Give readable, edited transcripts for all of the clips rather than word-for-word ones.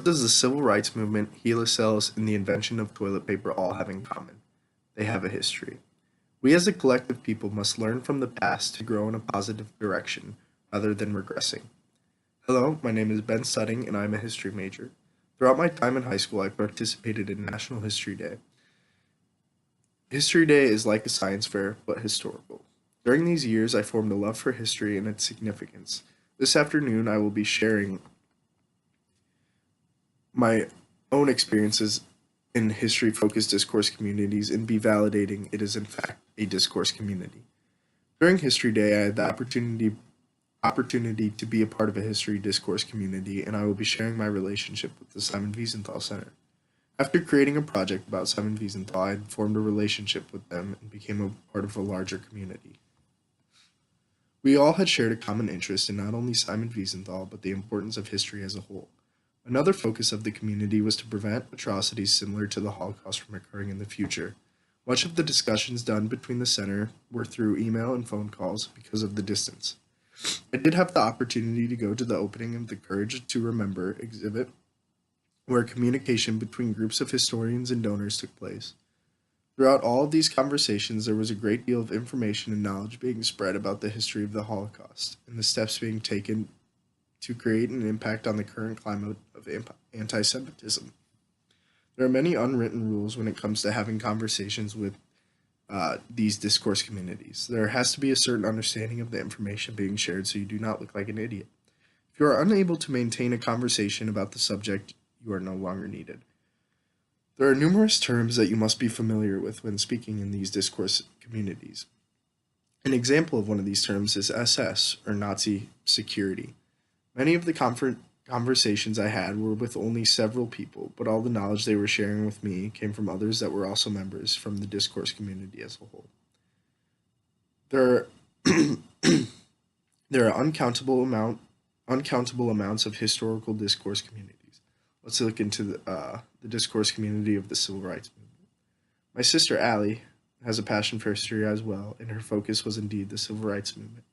What does the civil rights movement, HeLa cells, and the invention of toilet paper all have in common? They have a history. We as a collective people must learn from the past to grow in a positive direction rather than regressing. Hello, my name is Ben Sudding and I'm a history major. Throughout my time in high school, I participated in National History Day. History Day is like a science fair, but historical. During these years, I formed a love for history and its significance. This afternoon, I will be sharing my own experiences in history-focused discourse communities and be validating it is in fact a discourse community. During History Day, I had the opportunity to be a part of a history discourse community, and I will be sharing my relationship with the Simon Wiesenthal Center. After creating a project about Simon Wiesenthal, I had formed a relationship with them and became a part of a larger community. We all had shared a common interest in not only Simon Wiesenthal, but the importance of history as a whole. Another focus of the community was to prevent atrocities similar to the Holocaust from occurring in the future. Much of the discussions done between the center were through email and phone calls because of the distance. I did have the opportunity to go to the opening of the Courage to Remember exhibit, where communication between groups of historians and donors took place. Throughout all of these conversations, there was a great deal of information and knowledge being spread about the history of the Holocaust and the steps being taken to create an impact on the current climate of anti-Semitism. There are many unwritten rules when it comes to having conversations with these discourse communities. There has to be a certain understanding of the information being shared so you do not look like an idiot. If you are unable to maintain a conversation about the subject, you are no longer needed. There are numerous terms that you must be familiar with when speaking in these discourse communities. An example of one of these terms is SS, or Nazi security. Many of the conversations I had were with only several people, but all the knowledge they were sharing with me came from others that were also members from the discourse community as a whole. There are uncountable amounts of historical discourse communities. Let's look into the discourse community of the civil rights movement. My sister Allie has a passion for history as well, and her focus was indeed the civil rights movement.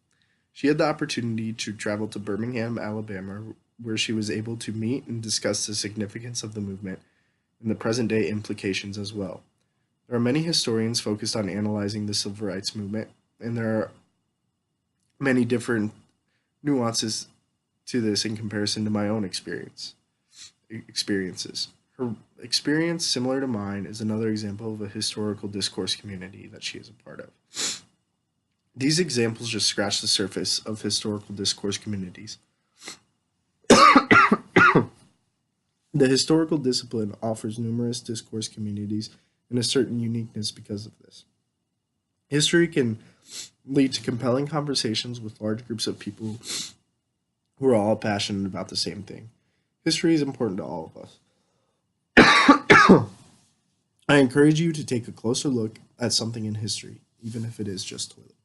She had the opportunity to travel to Birmingham, Alabama, where she was able to meet and discuss the significance of the movement and the present-day implications as well. There are many historians focused on analyzing the civil rights movement, and there are many different nuances to this in comparison to my own experiences. Her experience, similar to mine, is another example of a historical discourse community that she is a part of. These examples just scratch the surface of historical discourse communities. The historical discipline offers numerous discourse communities and a certain uniqueness because of this. History can lead to compelling conversations with large groups of people who are all passionate about the same thing. History is important to all of us. I encourage you to take a closer look at something in history, even if it is just toilet paper.